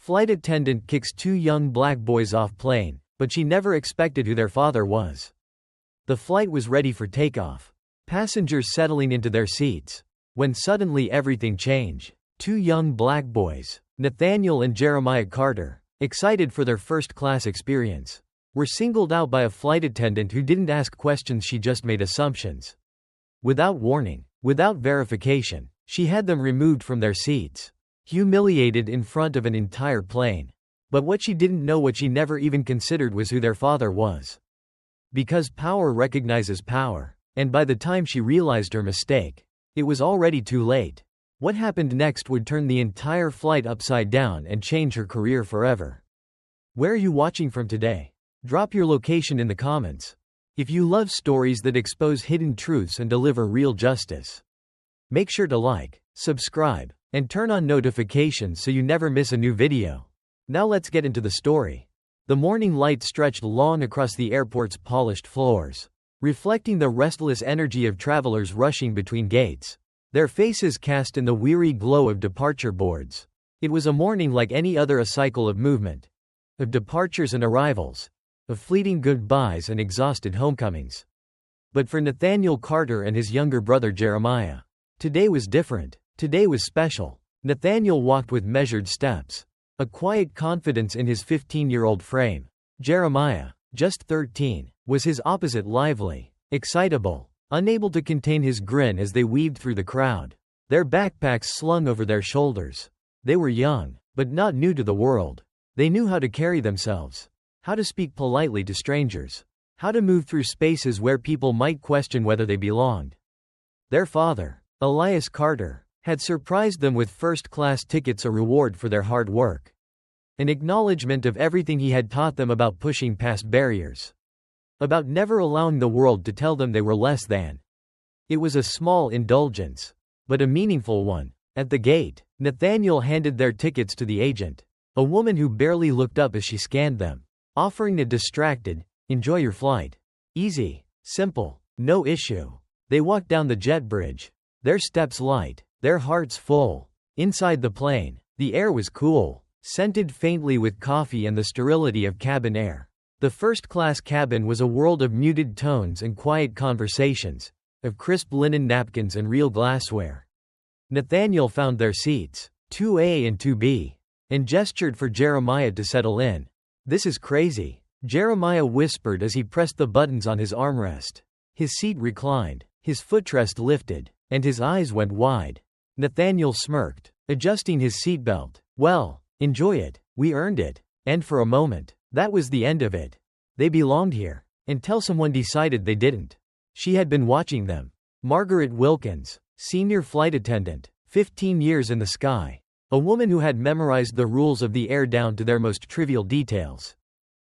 Flight attendant kicks two young black boys off plane, but she never expected who their father was. The flight was ready for takeoff. Passengers settling into their seats. When suddenly everything changed. Two young black boys, Nathaniel and Jeremiah Carter, excited for their first-class experience, were singled out by a flight attendant who didn't ask questions, she just made assumptions. Without warning, without verification, she had them removed from their seats, humiliated in front of an entire plane. But what she didn't know, what she never even considered, was who their father was. Because power recognizes power, and by the time she realized her mistake, it was already too late. What happened next would turn the entire flight upside down and change her career forever. Where are you watching from today? Drop your location in the comments. If you love stories that expose hidden truths and deliver real justice, make sure to like, subscribe, and turn on notifications so you never miss a new video. Now let's get into the story. The morning light stretched long across the airport's polished floors, reflecting the restless energy of travelers rushing between gates, their faces cast in the weary glow of departure boards. It was a morning like any other, a cycle of movement, of departures and arrivals, of fleeting goodbyes and exhausted homecomings. But for Nathaniel Carter and his younger brother Jeremiah, today was different. Today was special. Nathaniel walked with measured steps, a quiet confidence in his 15-year-old frame. Jeremiah, just 13, was his opposite, lively, excitable, unable to contain his grin as they weaved through the crowd, their backpacks slung over their shoulders. They were young, but not new to the world. They knew how to carry themselves, how to speak politely to strangers, how to move through spaces where people might question whether they belonged. Their father, Elias Carter, had surprised them with first-class tickets, a reward for their hard work, an acknowledgement of everything he had taught them about pushing past barriers, about never allowing the world to tell them they were less than. It was a small indulgence, but a meaningful one. At the gate, Nathaniel handed their tickets to the agent, a woman who barely looked up as she scanned them, offering a distracted, "Enjoy your flight. Easy, simple, no issue." They walked down the jet bridge, their steps light, their hearts full. Inside the plane, the air was cool, scented faintly with coffee and the sterility of cabin air. The first-class cabin was a world of muted tones and quiet conversations, of crisp linen napkins and real glassware. Nathaniel found their seats, 2A and 2B, and gestured for Jeremiah to settle in. "This is crazy," Jeremiah whispered as he pressed the buttons on his armrest. His seat reclined, his footrest lifted, and his eyes went wide. Nathaniel smirked, adjusting his seatbelt. "Well, enjoy it. We earned it." And for a moment, that was the end of it. They belonged here, until someone decided they didn't. She had been watching them. Margaret Wilkins, senior flight attendant, 15 years in the sky. A woman who had memorized the rules of the air down to their most trivial details.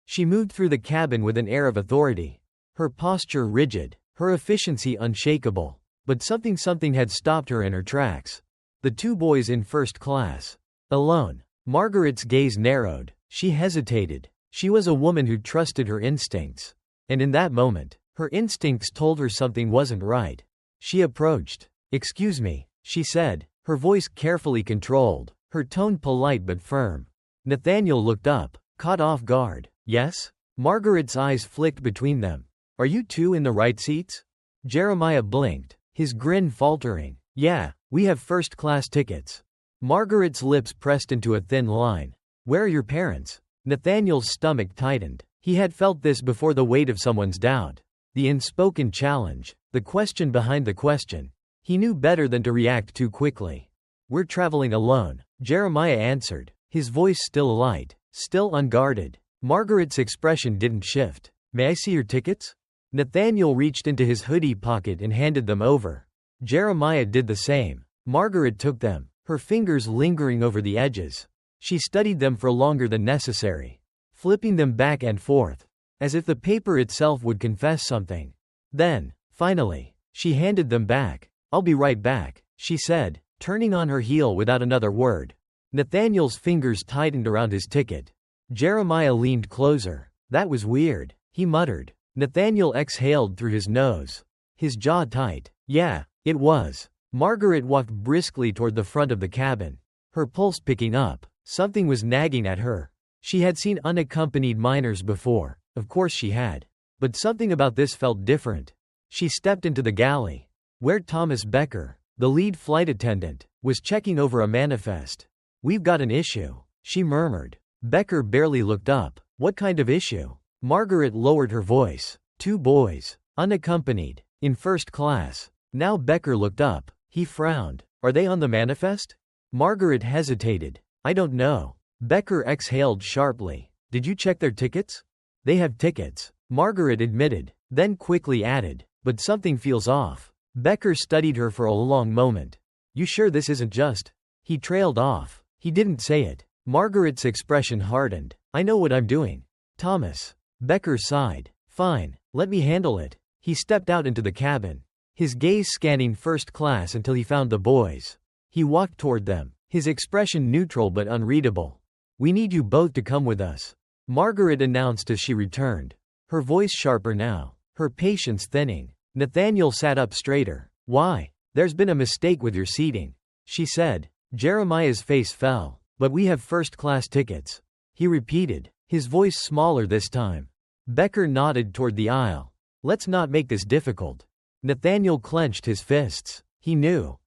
She moved through the cabin with an air of authority, her posture rigid, her efficiency unshakable. But something had stopped her in her tracks. The two boys in first class. Alone. Margaret's gaze narrowed. She hesitated. She was a woman who trusted her instincts. And in that moment, her instincts told her something wasn't right. She approached. "Excuse me," she said, her voice carefully controlled, her tone polite but firm. Nathaniel looked up, caught off guard. "Yes?" Margaret's eyes flicked between them. "Are you two in the right seats?" Jeremiah blinked, his grin faltering. "Yeah, we have first-class tickets." Margaret's lips pressed into a thin line. "Where are your parents?" Nathaniel's stomach tightened. He had felt this before, the weight of someone's doubt, the unspoken challenge, the question behind the question. He knew better than to react too quickly. "We're traveling alone," Jeremiah answered, his voice still light, still unguarded. Margaret's expression didn't shift. "May I see your tickets?" Nathaniel reached into his hoodie pocket and handed them over. Jeremiah did the same. Margaret took them, her fingers lingering over the edges. She studied them for longer than necessary, flipping them back and forth, as if the paper itself would confess something. Then, finally, she handed them back. "I'll be right back," she said, turning on her heel without another word. Nathaniel's fingers tightened around his ticket. Jeremiah leaned closer. "That was weird," he muttered. Nathaniel exhaled through his nose, his jaw tight. "Yeah, it was." Margaret walked briskly toward the front of the cabin, her pulse picking up. Something was nagging at her. She had seen unaccompanied minors before, of course she had. But something about this felt different. She stepped into the galley, where Thomas Becker, the lead flight attendant, was checking over a manifest. "We've got an issue," she murmured. Becker barely looked up. "What kind of issue?" Margaret lowered her voice. "2 boys, unaccompanied, in first class." Now Becker looked up. He frowned. "Are they on the manifest?" Margaret hesitated. "I don't know." Becker exhaled sharply. "Did you check their tickets?" "They have tickets," Margaret admitted, then quickly added, "but something feels off." Becker studied her for a long moment. "You sure this isn't just?" He trailed off. He didn't say it. Margaret's expression hardened. "I know what I'm doing, Thomas." Becker sighed. "Fine, let me handle it." He stepped out into the cabin, his gaze scanning first class until he found the boys. He walked toward them, his expression neutral but unreadable. "We need you both to come with us," Margaret announced as she returned, her voice sharper now, her patience thinning. Nathaniel sat up straighter. "Why? There's been a mistake with your seating," she said. Jeremiah's face fell. "But we have first-class tickets," he repeated, his voice smaller this time. Becker nodded toward the aisle. "Let's not make this difficult." Nathaniel clenched his fists. He knew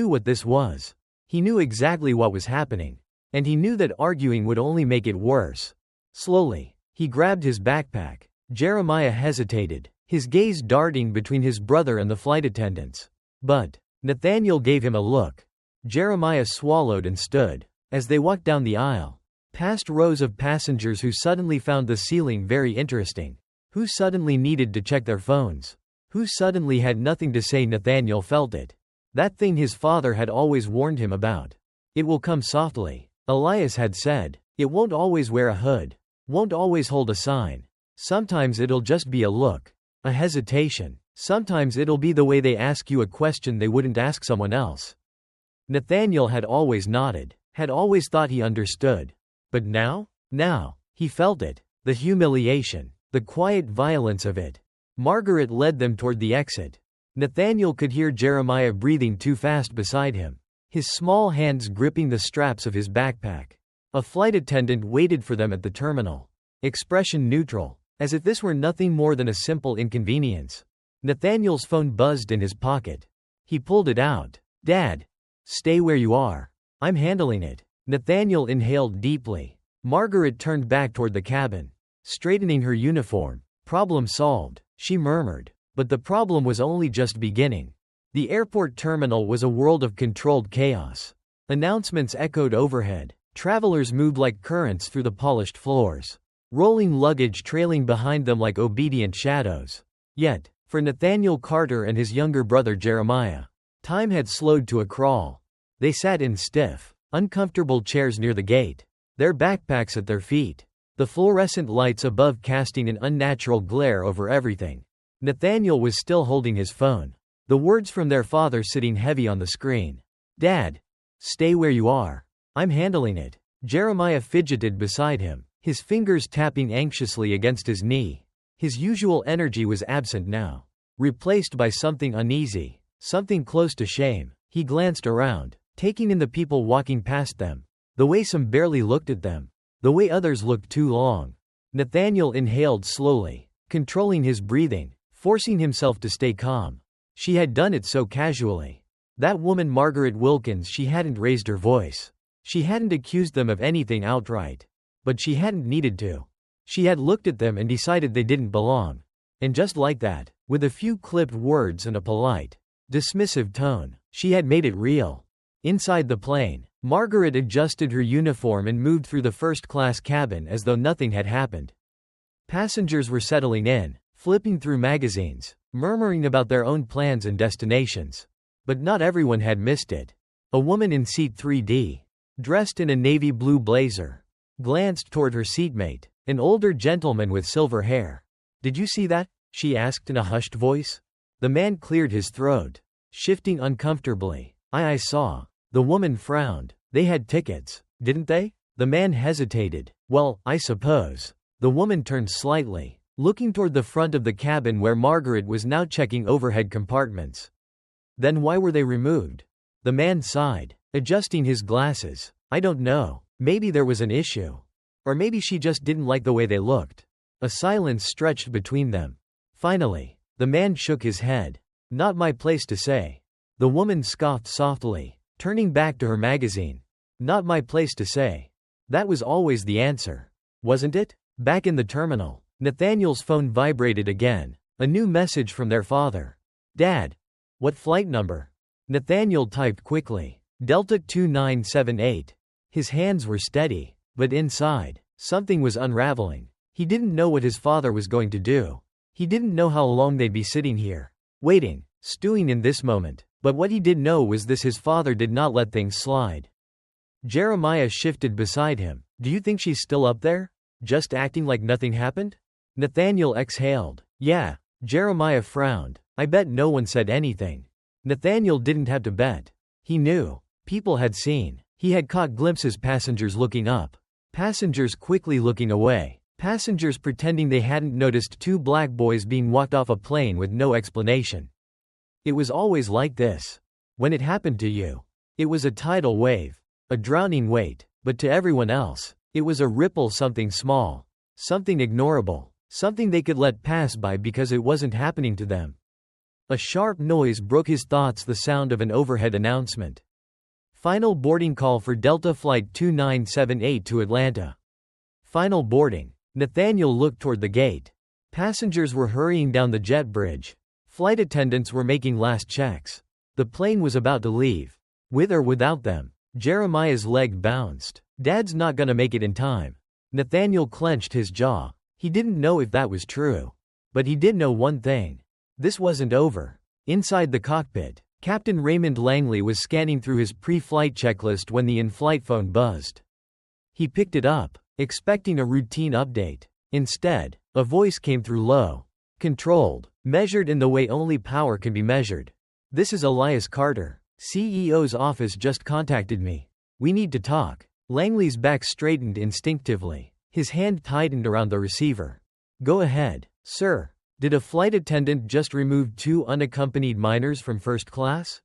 what this was. He knew exactly what was happening. And he knew that arguing would only make it worse. Slowly, he grabbed his backpack. Jeremiah hesitated, his gaze darting between his brother and the flight attendants. But Nathaniel gave him a look. Jeremiah swallowed and stood. As they walked down the aisle, past rows of passengers who suddenly found the ceiling very interesting, who suddenly needed to check their phones, who suddenly had nothing to say, Nathaniel felt it. That thing his father had always warned him about. "It will come softly," Elias had said. "It won't always wear a hood, won't always hold a sign. Sometimes it'll just be a look, a hesitation. Sometimes it'll be the way they ask you a question they wouldn't ask someone else." Nathaniel had always nodded, had always thought he understood. But now, he felt it. The humiliation, the quiet violence of it. Margaret led them toward the exit. Nathaniel could hear Jeremiah breathing too fast beside him, his small hands gripping the straps of his backpack. A flight attendant waited for them at the terminal, expression neutral, as if this were nothing more than a simple inconvenience. Nathaniel's phone buzzed in his pocket. He pulled it out. "Dad, stay where you are. I'm handling it." Nathaniel inhaled deeply. Margaret turned back toward the cabin, straightening her uniform. "Problem solved," she murmured. But the problem was only just beginning. The airport terminal was a world of controlled chaos. Announcements echoed overhead. Travelers moved like currents through the polished floors, rolling luggage trailing behind them like obedient shadows. Yet, for Nathaniel Carter and his younger brother Jeremiah, time had slowed to a crawl. They sat in stiff, uncomfortable chairs near the gate, their backpacks at their feet, the fluorescent lights above casting an unnatural glare over everything. Nathaniel was still holding his phone, the words from their father sitting heavy on the screen. "Dad, stay where you are. I'm handling it." Jeremiah fidgeted beside him, his fingers tapping anxiously against his knee. His usual energy was absent now, replaced by something uneasy, something close to shame. He glanced around, taking in the people walking past them, the way some barely looked at them, the way others looked too long. Nathaniel inhaled slowly, controlling his breathing, forcing himself to stay calm. She had done it so casually. That woman Margaret Wilkins, she hadn't raised her voice. She hadn't accused them of anything outright. But she hadn't needed to. She had looked at them and decided they didn't belong. And just like that, with a few clipped words and a polite, dismissive tone, she had made it real. Inside the plane, Margaret adjusted her uniform and moved through the first-class cabin as though nothing had happened. Passengers were settling in, flipping through magazines, murmuring about their own plans and destinations. But not everyone had missed it. A woman in seat 3D, dressed in a navy blue blazer, glanced toward her seatmate, an older gentleman with silver hair. "Did you see that?" she asked in a hushed voice. The man cleared his throat, shifting uncomfortably. I saw." The woman frowned. "They had tickets, didn't they?" The man hesitated. "Well, I suppose." The woman turned slightly, looking toward the front of the cabin where Margaret was now checking overhead compartments. "Then why were they removed?" The man sighed, adjusting his glasses. "I don't know. Maybe there was an issue. Or maybe she just didn't like the way they looked. A silence stretched between them. Finally, the man shook his head. Not my place to say. The woman scoffed softly, turning back to her magazine. Not my place to say. That was always the answer, wasn't it? Back in the terminal, Nathaniel's phone vibrated again. A new message from their father. Dad. What flight number? Nathaniel typed quickly. Delta 2978. His hands were steady, but inside, something was unraveling. He didn't know what his father was going to do. He didn't know how long they'd be sitting here, waiting, stewing in this moment. But what he did know was this: his father did not let things slide. Jeremiah shifted beside him. Do you think she's still up there? Just acting like nothing happened? Nathaniel exhaled. Yeah. Jeremiah frowned. I bet no one said anything. Nathaniel didn't have to bet. He knew. People had seen. He had caught glimpses: passengers looking up, passengers quickly looking away, passengers pretending they hadn't noticed two black boys being walked off a plane with no explanation. It was always like this. When it happened to you, it was a tidal wave, a drowning weight, but to everyone else, it was a ripple, something small, something ignorable, something they could let pass by because it wasn't happening to them. A sharp noise broke his thoughts, the sound of an overhead announcement. Final boarding call for Delta Flight 2978 to Atlanta. Final boarding. Nathaniel looked toward the gate. Passengers were hurrying down the jet bridge. Flight attendants were making last checks. The plane was about to leave. With or without them. Jeremiah's leg bounced. Dad's not gonna make it in time. Nathaniel clenched his jaw. He didn't know if that was true. But he did know one thing. This wasn't over. Inside the cockpit, Captain Raymond Langley was scanning through his pre-flight checklist when the in-flight phone buzzed. He picked it up, expecting a routine update. Instead, a voice came through, low, controlled, measured in the way only power can be measured. This is Elias Carter. CEO's office just contacted me. We need to talk. Langley's back straightened instinctively. His hand tightened around the receiver. Go ahead, sir. Did a flight attendant just remove two unaccompanied minors from first class?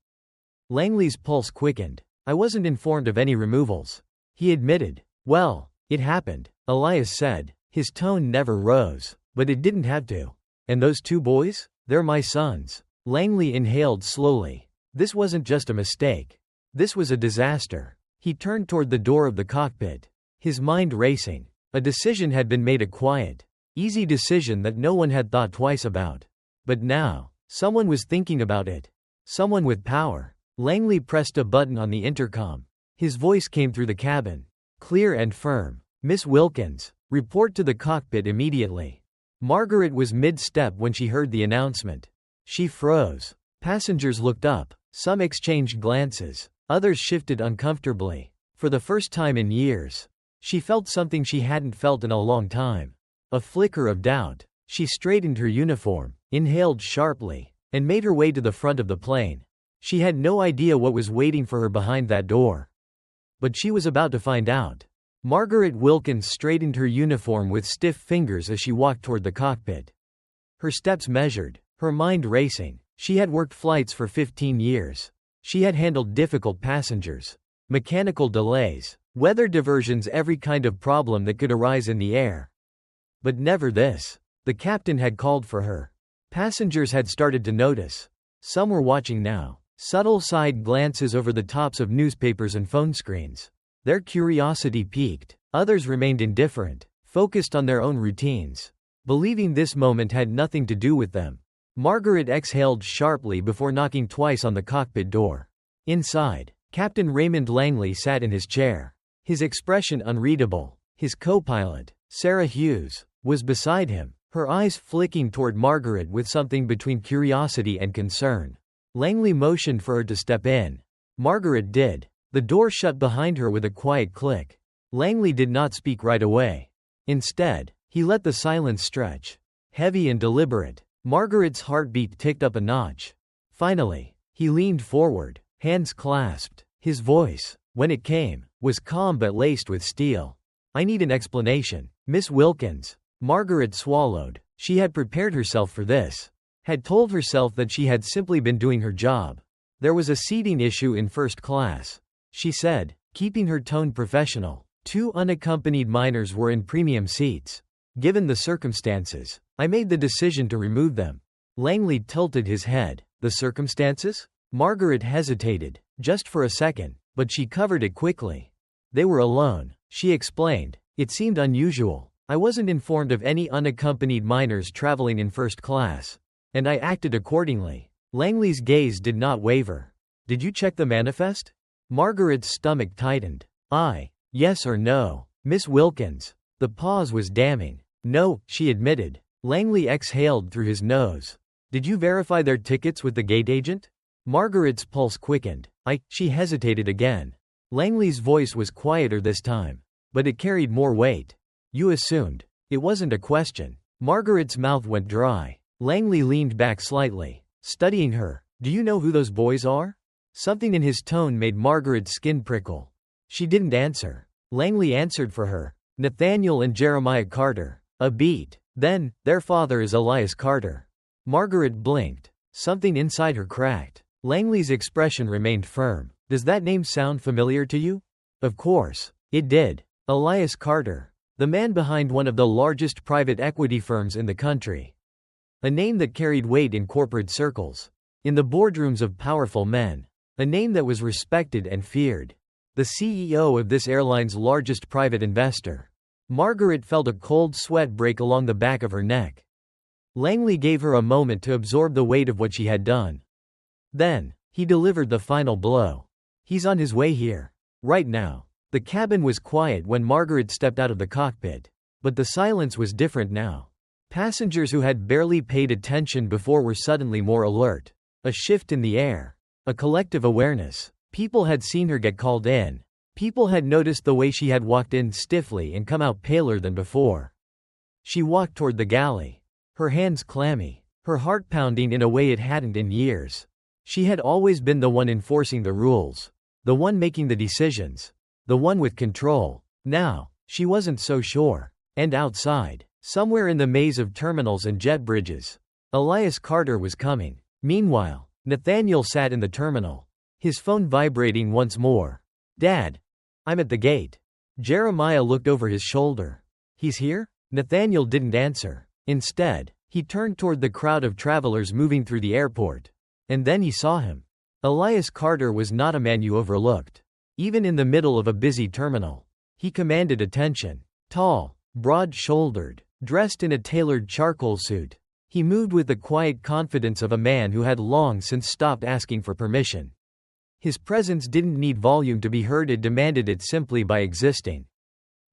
Langley's pulse quickened. I wasn't informed of any removals. He admitted. Well, it happened, Elias said. His tone never rose, but it didn't have to. And those two boys? They're my sons. Langley inhaled slowly. This wasn't just a mistake. This was a disaster. He turned toward the door of the cockpit, his mind racing. A decision had been made, a quiet, easy decision that no one had thought twice about. But now, someone was thinking about it. Someone with power. Langley pressed a button on the intercom. His voice came through the cabin, clear and firm. Miss Wilkins, report to the cockpit immediately. Margaret was mid-step when she heard the announcement. She froze. Passengers looked up. Some exchanged glances. Others shifted uncomfortably. For the first time in years, she felt something she hadn't felt in a long time. A flicker of doubt. She straightened her uniform, inhaled sharply, and made her way to the front of the plane. She had no idea what was waiting for her behind that door. But she was about to find out. Margaret Wilkins straightened her uniform with stiff fingers as she walked toward the cockpit. Her steps measured, her mind racing. She had worked flights for 15 years. She had handled difficult passengers, mechanical delays, weather diversions, every kind of problem that could arise in the air. But never this. The captain had called for her. Passengers had started to notice. Some were watching now. Subtle side glances over the tops of newspapers and phone screens. Their curiosity piqued. Others remained indifferent, focused on their own routines, believing this moment had nothing to do with them. Margaret exhaled sharply before knocking twice on the cockpit door. Inside, Captain Raymond Langley sat in his chair, his expression unreadable. His co-pilot, Sarah Hughes, was beside him, her eyes flicking toward Margaret with something between curiosity and concern. Langley motioned for her to step in. Margaret did. The door shut behind her with a quiet click. Langley did not speak right away. Instead, he let the silence stretch, heavy and deliberate. Margaret's heartbeat ticked up a notch. Finally, he leaned forward, hands clasped. His voice, when it came, was calm but laced with steel. I need an explanation, Miss Wilkins. Margaret swallowed. She had prepared herself for this. Had told herself that she had simply been doing her job. There was a seating issue in first class, she said, keeping her tone professional. 2 unaccompanied minors were in premium seats. Given the circumstances, I made the decision to remove them. Langley tilted his head. The circumstances? Margaret hesitated, just for a second, but she covered it quickly. They were alone, she explained. It seemed unusual. I wasn't informed of any unaccompanied minors traveling in first class. And I acted accordingly. Langley's gaze did not waver. Did you check the manifest? Margaret's stomach tightened. Yes or no? Miss Wilkins. The pause was damning. No, she admitted. Langley exhaled through his nose. Did you verify their tickets with the gate agent? Margaret's pulse quickened. She hesitated again. Langley's voice was quieter this time. But it carried more weight. You assumed. It wasn't a question. Margaret's mouth went dry. Langley leaned back slightly, studying her. Do you know who those boys are? Something in his tone made Margaret's skin prickle. She didn't answer. Langley answered for her. Nathaniel and Jeremiah Carter. A beat. Then, their father is Elias Carter. Margaret blinked. Something inside her cracked. Langley's expression remained firm. Does that name sound familiar to you? Of course. It did. Elias Carter. The man behind one of the largest private equity firms in the country. A name that carried weight in corporate circles. In the boardrooms of powerful men. A name that was respected and feared. The CEO of this airline's largest private investor. Margaret felt a cold sweat break along the back of her neck. Langley gave her a moment to absorb the weight of what she had done. Then, he delivered the final blow. He's on his way here. Right now. The cabin was quiet when Margaret stepped out of the cockpit. But the silence was different now. Passengers who had barely paid attention before were suddenly more alert. A shift in the air. A collective awareness. People had seen her get called in. People had noticed the way she had walked in stiffly and come out paler than before. She walked toward the galley. Her hands clammy. Her heart pounding in a way it hadn't in years. She had always been the one enforcing the rules. The one making the decisions. The one with control. Now, she wasn't so sure. And outside, somewhere in the maze of terminals and jet bridges, Elias Carter was coming. Meanwhile, Nathaniel sat in the terminal. His phone vibrating once more. Dad. I'm at the gate. Jeremiah looked over his shoulder. He's here? Nathaniel didn't answer. Instead, he turned toward the crowd of travelers moving through the airport. And then he saw him. Elias Carter was not a man you overlooked. Even in the middle of a busy terminal. He commanded attention. Tall, broad-shouldered, dressed in a tailored charcoal suit. He moved with the quiet confidence of a man who had long since stopped asking for permission. His presence didn't need volume to be heard, it demanded it simply by existing.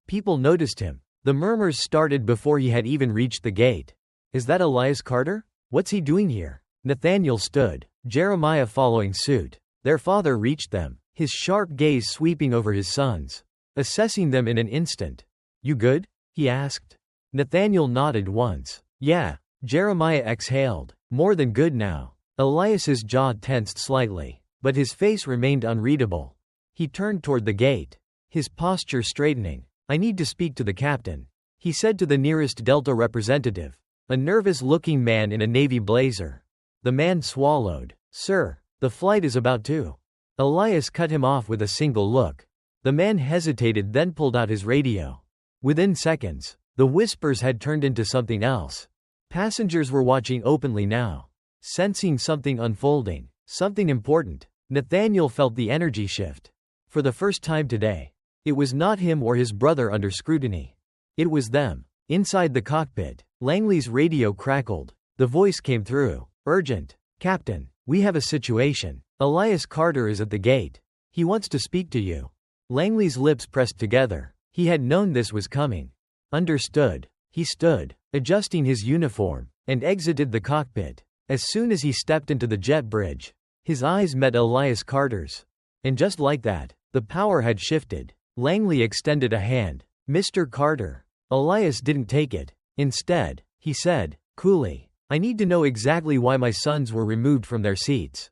People noticed him. The murmurs started before he had even reached the gate. Is that Elias Carter? What's he doing here? Nathaniel stood, Jeremiah following suit. Their father reached them, his sharp gaze sweeping over his sons, assessing them in an instant. You good? He asked. Nathaniel nodded once. Yeah. Jeremiah exhaled. More than good now. Elias's jaw tensed slightly, but his face remained unreadable. He turned toward the gate, his posture straightening. I need to speak to the captain, he said to the nearest Delta representative, a nervous-looking man in a navy blazer. The man swallowed. Sir, the flight is about to. Elias cut him off with a single look. The man hesitated, then pulled out his radio. Within seconds, the whispers had turned into something else. Passengers were watching openly now, sensing something unfolding, something important. Nathaniel felt the energy shift. For the first time today, it was not him or his brother under scrutiny. It was them. Inside the cockpit, Langley's radio crackled. The voice came through. Urgent. Captain, we have a situation. Elias Carter is at the gate. He wants to speak to you. Langley's lips pressed together. He had known this was coming. Understood. He stood, adjusting his uniform, and exited the cockpit. As soon as he stepped into the jet bridge, his eyes met Elias Carter's. And just like that, the power had shifted. Langley extended a hand. Mr. Carter. Elias didn't take it. Instead, he said, coolly, I need to know exactly why my sons were removed from their seats.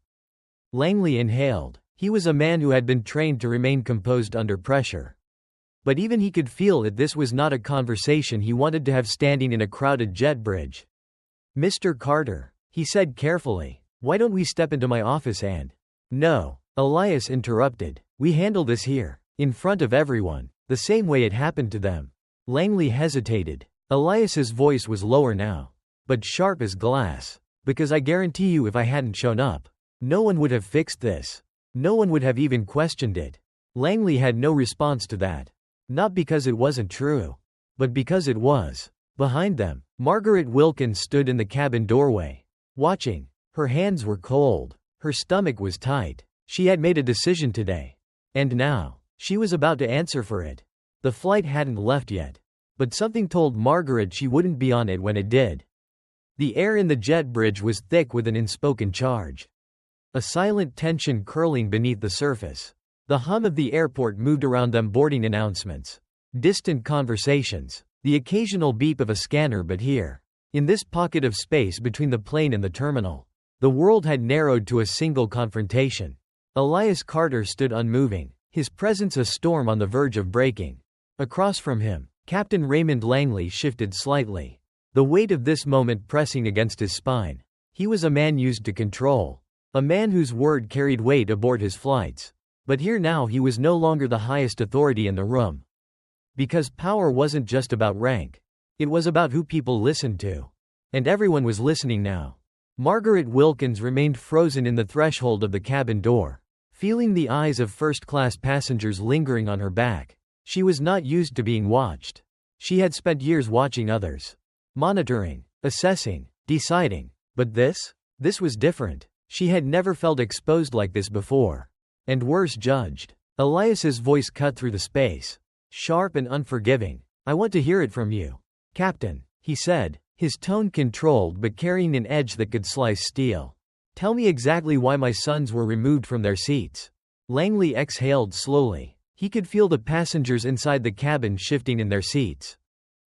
Langley inhaled. He was a man who had been trained to remain composed under pressure. But even he could feel that this was not a conversation he wanted to have standing in a crowded jet bridge. Mr. Carter, he said carefully, why don't we step into my office and... No, Elias interrupted. We handle this here, in front of everyone. The same way it happened to them. Langley hesitated. Elias's voice was lower now, but sharp as glass. Because I guarantee you if I hadn't shown up, no one would have fixed this. No one would have even questioned it. Langley had no response to that. Not because it wasn't true, but because it was. Behind them, Margaret Wilkins stood in the cabin doorway, watching. Her hands were cold. Her stomach was tight. She had made a decision today. And now, she was about to answer for it. The flight hadn't left yet. But something told Margaret she wouldn't be on it when it did. The air in the jet bridge was thick with an unspoken charge. A silent tension curling beneath the surface. The hum of the airport moved around them, boarding announcements. Distant conversations. The occasional beep of a scanner, but here, in this pocket of space between the plane and the terminal, the world had narrowed to a single confrontation. Elias Carter stood unmoving, his presence a storm on the verge of breaking. Across from him, Captain Raymond Langley shifted slightly, the weight of this moment pressing against his spine. He was a man used to control, a man whose word carried weight aboard his flights. But here now he was no longer the highest authority in the room. Because power wasn't just about rank. It was about who people listened to. And everyone was listening now. Margaret Wilkins remained frozen in the threshold of the cabin door, feeling the eyes of first-class passengers lingering on her back. She was not used to being watched. She had spent years watching others. Monitoring, assessing, deciding. But this was different. She had never felt exposed like this before. And worse, judged. Elias's voice cut through the space. Sharp and unforgiving. I want to hear it from you, Captain, he said, his tone controlled but carrying an edge that could slice steel. Tell me exactly why my sons were removed from their seats. Langley exhaled slowly. He could feel the passengers inside the cabin shifting in their seats.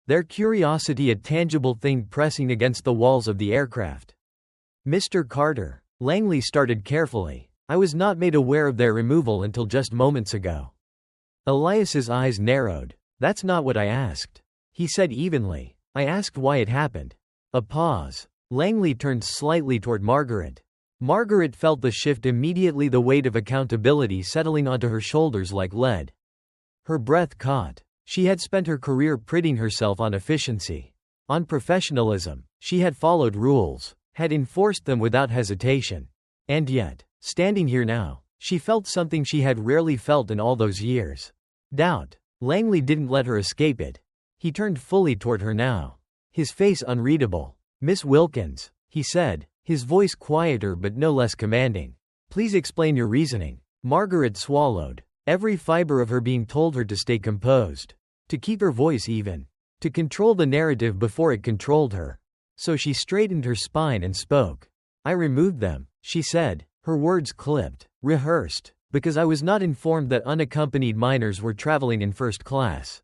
Their curiosity a tangible thing pressing against the walls of the aircraft. Mr. Carter, Langley started carefully. I was not made aware of their removal until just moments ago. Elias's eyes narrowed. That's not what I asked, he said evenly. I asked why it happened. A pause. Langley turned slightly toward Margaret. Margaret felt the shift immediately, the weight of accountability settling onto her shoulders like lead. Her breath caught. She had spent her career priding herself on efficiency, on professionalism. She had followed rules, had enforced them without hesitation. And yet, standing here now, she felt something she had rarely felt in all those years. Doubt. Langley didn't let her escape it. He turned fully toward her now, his face unreadable. Miss Wilkins, he said, his voice quieter but no less commanding. Please explain your reasoning. Margaret swallowed. Every fiber of her being told her to stay composed, to keep her voice even, to control the narrative before it controlled her. So she straightened her spine and spoke. I removed them, she said, her words clipped, rehearsed, because I was not informed that unaccompanied minors were traveling in first class.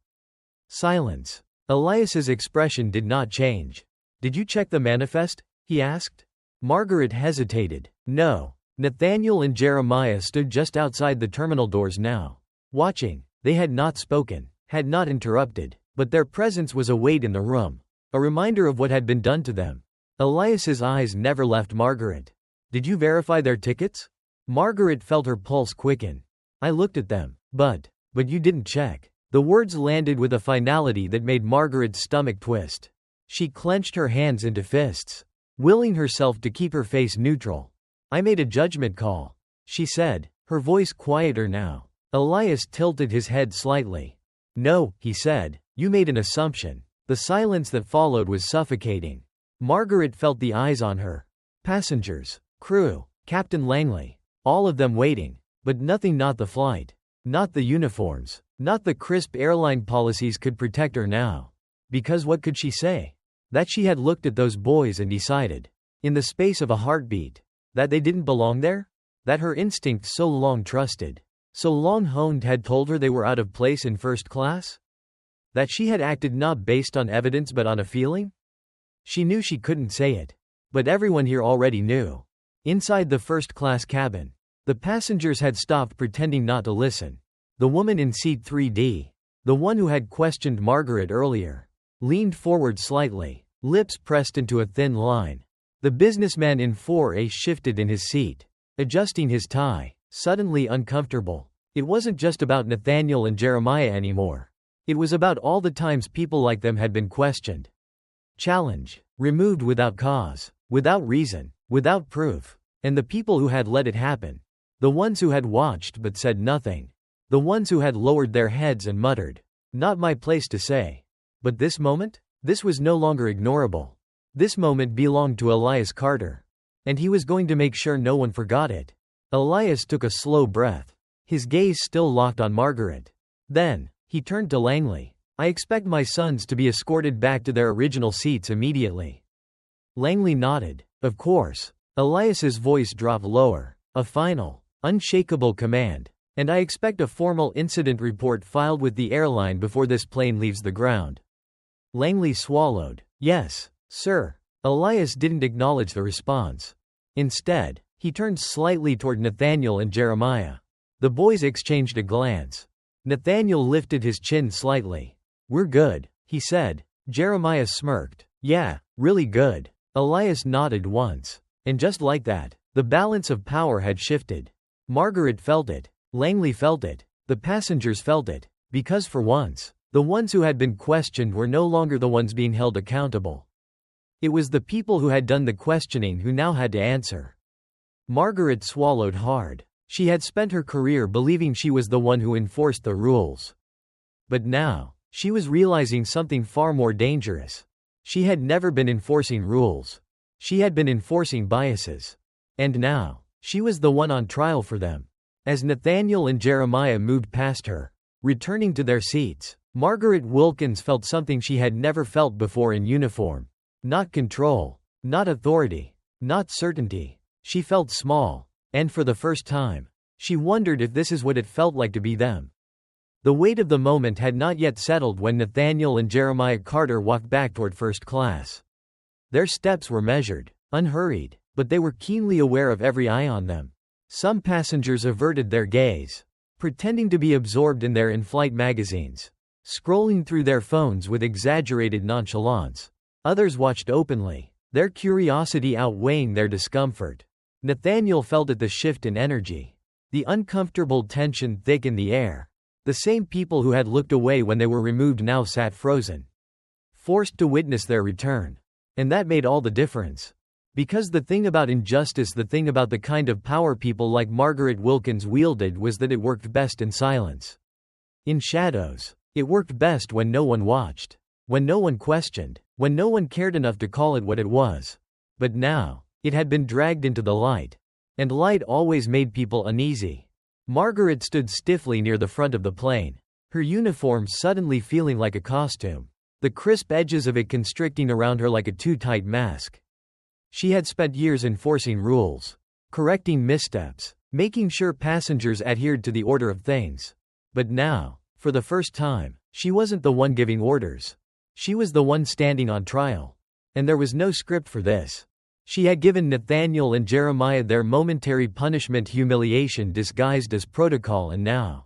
Silence. Elias's expression did not change. Did you check the manifest? He asked. Margaret hesitated. No. Nathaniel and Jeremiah stood just outside the terminal doors now, watching. They had not spoken, had not interrupted, but their presence was a weight in the room, a reminder of what had been done to them. Elias's eyes never left Margaret. Did you verify their tickets? Margaret felt her pulse quicken. I looked at them, but you didn't check. The words landed with a finality that made Margaret's stomach twist. She clenched her hands into fists, willing herself to keep her face neutral. I made a judgment call, she said, her voice quieter now. Elias tilted his head slightly. No, he said, you made an assumption. The silence that followed was suffocating. Margaret felt the eyes on her. Passengers, crew, Captain Langley, all of them waiting. But nothing, not the flight, not the uniforms, not the crisp airline policies could protect her now. Because what could she say? That she had looked at those boys and decided, in the space of a heartbeat, that they didn't belong there? That her instinct so long trusted, so long honed had told her they were out of place in first class? That she had acted not based on evidence but on a feeling? She knew she couldn't say it. But everyone here already knew. Inside the first-class cabin, the passengers had stopped pretending not to listen. The woman in seat 3D, the one who had questioned Margaret earlier, leaned forward slightly, lips pressed into a thin line. The businessman in 4A shifted in his seat, adjusting his tie, suddenly uncomfortable. It wasn't just about Nathaniel and Jeremiah anymore. It was about all the times people like them had been questioned, challenged, removed without cause, without reason, without proof. And the people who had let it happen. The ones who had watched but said nothing. The ones who had lowered their heads and muttered, "Not my place to say." But this moment? This was no longer ignorable. This moment belonged to Elias Carter. And he was going to make sure no one forgot it. Elias took a slow breath, his gaze still locked on Margaret. Then, he turned to Langley. "I expect my sons to be escorted back to their original seats immediately." Langley nodded. "Of course." Elias's voice dropped lower. "A final, unshakable command. And I expect a formal incident report filed with the airline before this plane leaves the ground." Langley swallowed. "Yes, sir." Elias didn't acknowledge the response. Instead, he turned slightly toward Nathaniel and Jeremiah. The boys exchanged a glance. Nathaniel lifted his chin slightly. "We're good," he said. Jeremiah smirked. "Yeah, really good." Elias nodded once. And just like that, the balance of power had shifted. Margaret felt it. Langley felt it. The passengers felt it. Because for once, the ones who had been questioned were no longer the ones being held accountable. It was the people who had done the questioning who now had to answer. Margaret swallowed hard. She had spent her career believing she was the one who enforced the rules. But now, she was realizing something far more dangerous. She had never been enforcing rules. She had been enforcing biases. And now, she was the one on trial for them. As Nathaniel and Jeremiah moved past her, returning to their seats, Margaret Wilkins felt something she had never felt before in uniform. Not control, not authority, not certainty. She felt small. And for the first time, she wondered if this is what it felt like to be them. The weight of the moment had not yet settled when Nathaniel and Jeremiah Carter walked back toward first class. Their steps were measured, unhurried, but they were keenly aware of every eye on them. Some passengers averted their gaze, pretending to be absorbed in their in-flight magazines, scrolling through their phones with exaggerated nonchalance. Others watched openly, their curiosity outweighing their discomfort. Nathaniel felt the shift in energy. The uncomfortable tension thick in the air. The same people who had looked away when they were removed now sat frozen, forced to witness their return. And that made all the difference. Because the thing about injustice, the thing about the kind of power people like Margaret Wilkins wielded was that it worked best in silence. In shadows. It worked best when no one watched. When no one questioned. When no one cared enough to call it what it was. But now, it had been dragged into the light. And light always made people uneasy. Margaret stood stiffly near the front of the plane, her uniform suddenly feeling like a costume, the crisp edges of it constricting around her like a too tight mask. She had spent years enforcing rules, correcting missteps, making sure passengers adhered to the order of things. But now, for the first time, she wasn't the one giving orders. She was the one standing on trial. And there was no script for this. She had given Nathaniel and Jeremiah their momentary punishment, humiliation disguised as protocol, and now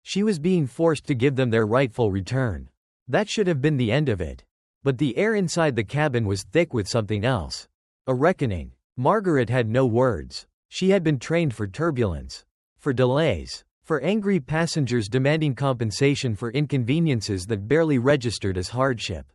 she was being forced to give them their rightful return. That should have been the end of it. But the air inside the cabin was thick with something else. A reckoning. Margaret had no words. She had been trained for turbulence, for delays, for angry passengers demanding compensation for inconveniences that barely registered as hardship.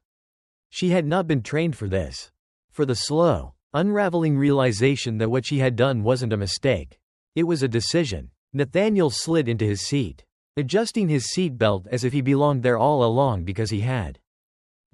She had not been trained for this. For the slow, unraveling realization that what she had done wasn't a mistake. It was a decision. Nathaniel slid into his seat, adjusting his seatbelt as if he belonged there all along because he had.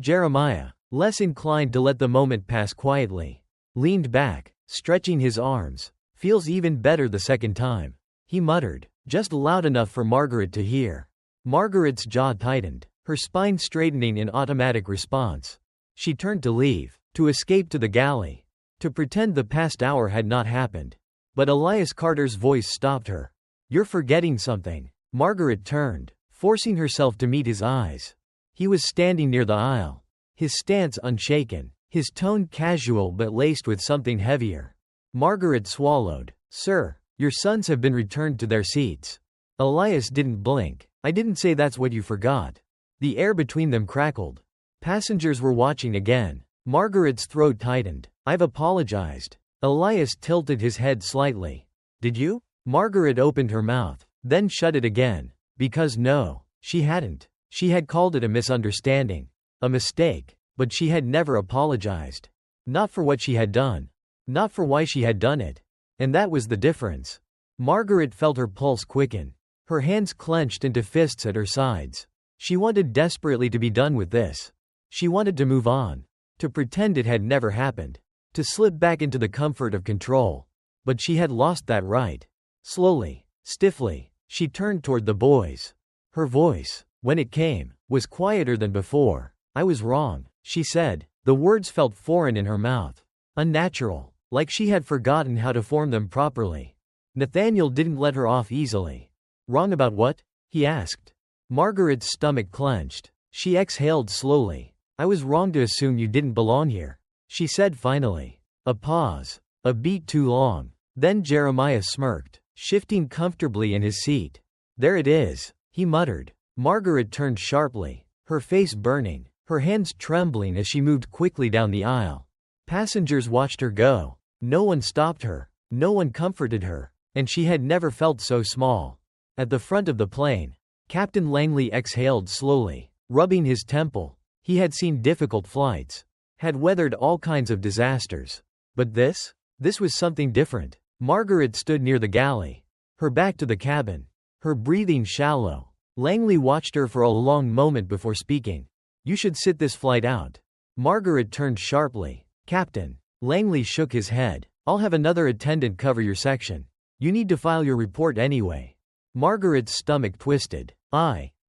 Jeremiah, less inclined to let the moment pass quietly, leaned back, stretching his arms. "Feels even better the second time," he muttered, just loud enough for Margaret to hear. Margaret's jaw tightened, her spine straightening in automatic response. She turned to leave, to escape to the galley, to pretend the past hour had not happened. But Elias Carter's voice stopped her. "You're forgetting something." Margaret turned, forcing herself to meet his eyes. He was standing near the aisle, his stance unshaken, his tone casual but laced with something heavier. Margaret swallowed. "Sir, your sons have been returned to their seats." Elias didn't blink. "I didn't say that's what you forgot." The air between them crackled. Passengers were watching again. Margaret's throat tightened. "I've apologized." Elias tilted his head slightly. "Did you?" Margaret opened her mouth. then shut it again. Because no, she hadn't. She had called it a misunderstanding. A mistake. But she had never apologized. Not for what she had done. Not for why she had done it. And that was the difference. Margaret felt her pulse quicken. Her hands clenched into fists at her sides. She wanted desperately to be done with this. She wanted to move on. To pretend it had never happened. To slip back into the comfort of control. But she had lost that right. Slowly, stiffly, she turned toward the boys. Her voice, when it came, was quieter than before. "I was wrong," she said. The words felt foreign in her mouth. Unnatural, like she had forgotten how to form them properly. Nathaniel didn't let her off easily. "Wrong about what?" he asked. Margaret's stomach clenched. She exhaled slowly. "I was wrong to assume you didn't belong here," she said finally. A pause. A beat too long. Then Jeremiah smirked, shifting comfortably in his seat. "There it is," he muttered. Margaret turned sharply, her face burning, her hands trembling as she moved quickly down the aisle. Passengers watched her go. No one stopped her. No one comforted her. And she had never felt so small. At the front of the plane, Captain Langley exhaled slowly, rubbing his temple. He had seen difficult flights, had weathered all kinds of disasters. But this was something different. Margaret stood near the galley, her back to the cabin, her breathing shallow. Langley watched her for a long moment before speaking. "You should sit this flight out." Margaret turned sharply. "Captain." Langley shook his head. "I'll have another attendant cover your section. You need to file your report anyway." Margaret's stomach twisted.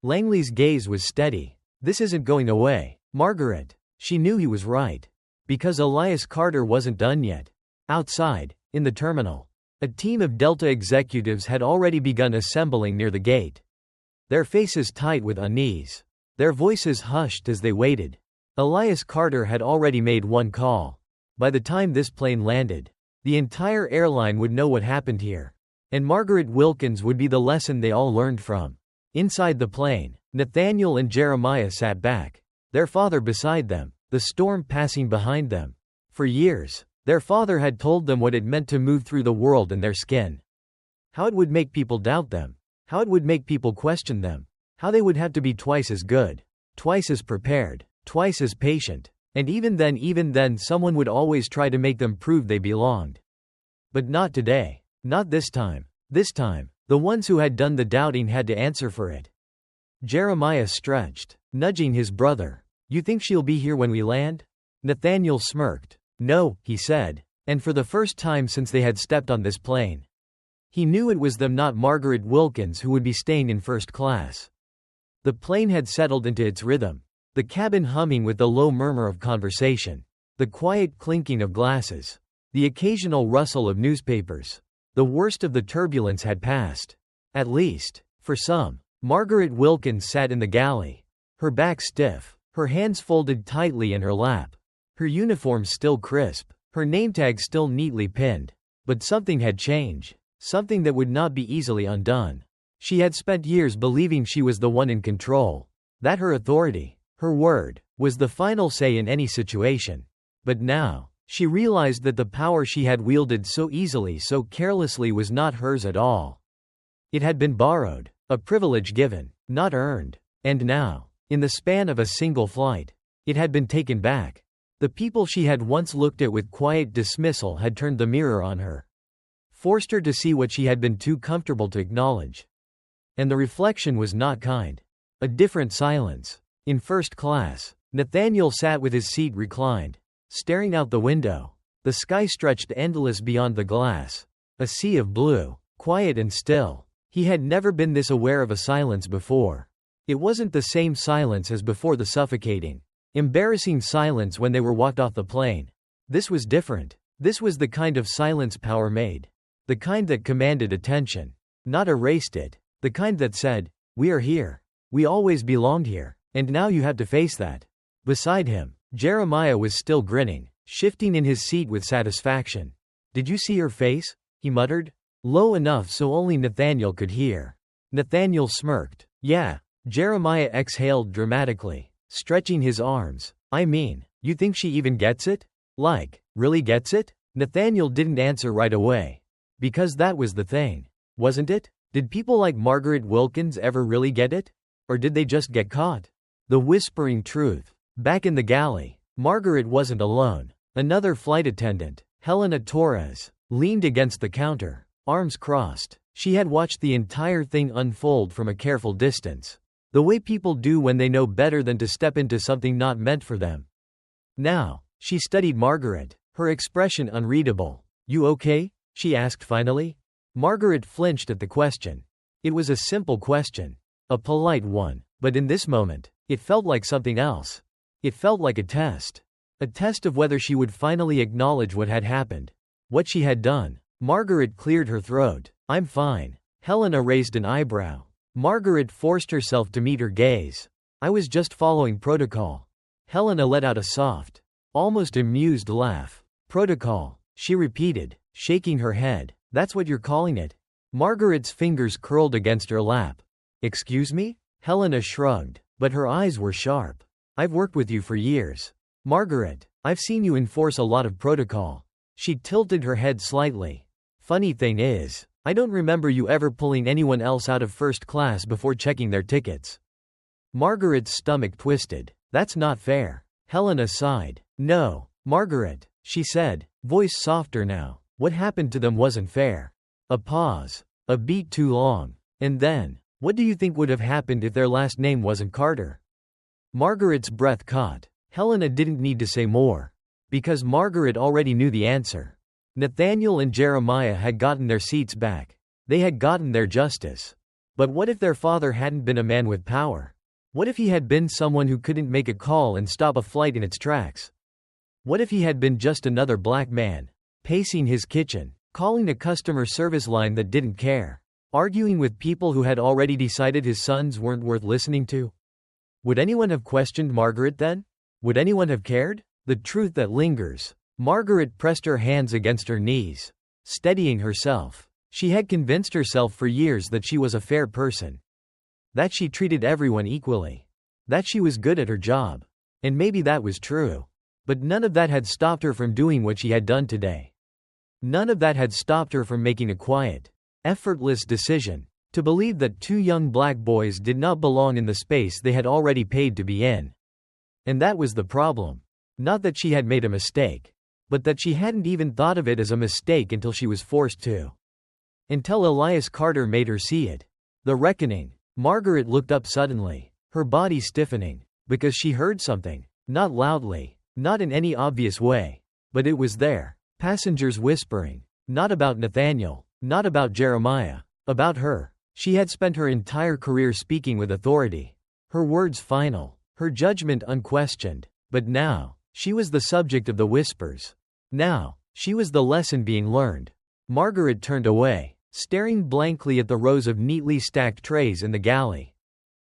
Langley's gaze was steady. "This isn't going away, Margaret." She knew he was right. Because Elias Carter wasn't done yet. Outside, in the terminal, a team of Delta executives had already begun assembling near the gate. Their faces tight with unease. Their voices hushed as they waited. Elias Carter had already made one call. By the time this plane landed, the entire airline would know what happened here. And Margaret Wilkins would be the lesson they all learned from. Inside the plane, Nathaniel and Jeremiah sat back, their father beside them, the storm passing behind them. For years, their father had told them what it meant to move through the world in their skin. How it would make people doubt them. How it would make people question them. How they would have to be twice as good, twice as prepared, twice as patient. And even then someone would always try to make them prove they belonged. But not today. Not this time. This time, the ones who had done the doubting had to answer for it. Jeremiah stretched, nudging his brother. "You think she'll be here when we land?" Nathaniel smirked. "No," he said. And for the first time since they had stepped on this plane, he knew it was them, not Margaret Wilkins, who would be staying in first class. The plane had settled into its rhythm. The cabin humming with the low murmur of conversation. The quiet clinking of glasses. The occasional rustle of newspapers. The worst of the turbulence had passed. At least, for some. Margaret Wilkins sat in the galley. Her back stiff. Her hands folded tightly in her lap. Her uniform still crisp. Her name tag still neatly pinned. But something had changed. Something that would not be easily undone. She had spent years believing she was the one in control. That her authority, her word, was the final say in any situation. But now, she realized that the power she had wielded so easily, so carelessly, was not hers at all. It had been borrowed, a privilege given, not earned. And now, in the span of a single flight, it had been taken back. The people she had once looked at with quiet dismissal had turned the mirror on her. Forced her to see what she had been too comfortable to acknowledge. And the reflection was not kind. A different silence. In first class, Nathaniel sat with his seat reclined, staring out the window. The sky stretched endless beyond the glass. A sea of blue, quiet and still. He had never been this aware of a silence before. It wasn't the same silence as before, the suffocating, embarrassing silence when they were walked off the plane. This was different. This was the kind of silence power made. The kind that commanded attention, not erased it. The kind that said, "We are here. We always belonged here. And now you have to face that." Beside him, Jeremiah was still grinning, shifting in his seat with satisfaction. "Did you see her face?" he muttered, low enough so only Nathaniel could hear. Nathaniel smirked. "Yeah." Jeremiah exhaled dramatically, stretching his arms. "I mean, you think she even gets it? Like, really gets it?" Nathaniel didn't answer right away. Because that was the thing. Wasn't it? Did people like Margaret Wilkins ever really get it? Or did they just get caught? The whispering truth. Back in the galley, Margaret wasn't alone. Another flight attendant, Helena Torres, leaned against the counter, arms crossed. She had watched the entire thing unfold from a careful distance. The way people do when they know better than to step into something not meant for them. Now, she studied Margaret, her expression unreadable. "You okay?" she asked finally. Margaret flinched at the question. It was a simple question. A polite one. But in this moment, it felt like something else. It felt like a test. A test of whether she would finally acknowledge what had happened. What she had done. Margaret cleared her throat. "I'm fine." Helena raised an eyebrow. Margaret forced herself to meet her gaze. "I was just following protocol." Helena let out a soft, almost amused laugh. "Protocol," she repeated, shaking her head. "That's what you're calling it?" Margaret's fingers curled against her lap. "Excuse me?" Helena shrugged, but her eyes were sharp. "I've worked with you for years. Margaret, I've seen you enforce a lot of protocol." She tilted her head slightly. "Funny thing is, I don't remember you ever pulling anyone else out of first class before checking their tickets." Margaret's stomach twisted. "That's not fair." Helena sighed. "No, Margaret," she said, voice softer now. "What happened to them wasn't fair." A pause. A beat too long. And then, "What do you think would have happened if their last name wasn't Carter?" Margaret's breath caught. Helena didn't need to say more. Because Margaret already knew the answer. Nathaniel and Jeremiah had gotten their seats back. They had gotten their justice. But what if their father hadn't been a man with power? What if he had been someone who couldn't make a call and stop a flight in its tracks? What if he had been just another black man, pacing his kitchen, calling a customer service line that didn't care, arguing with people who had already decided his sons weren't worth listening to? Would anyone have questioned Margaret then? Would anyone have cared? The truth that lingers. Margaret pressed her hands against her knees, steadying herself. She had convinced herself for years that she was a fair person. That she treated everyone equally. That she was good at her job. And maybe that was true. But none of that had stopped her from doing what she had done today. None of that had stopped her from making a quiet, effortless decision to believe that two young black boys did not belong in the space they had already paid to be in. And that was the problem. Not that she had made a mistake, but that she hadn't even thought of it as a mistake until she was forced to. Until Elias Carter made her see it. The reckoning. Margaret looked up suddenly, her body stiffening, because she heard something, not loudly, not in any obvious way, but it was there. Passengers whispering. Not about Nathaniel, not about Jeremiah, about her. She had spent her entire career speaking with authority. Her words final, her judgment unquestioned. But now, she was the subject of the whispers. Now, she was the lesson being learned. Margaret turned away, staring blankly at the rows of neatly stacked trays in the galley.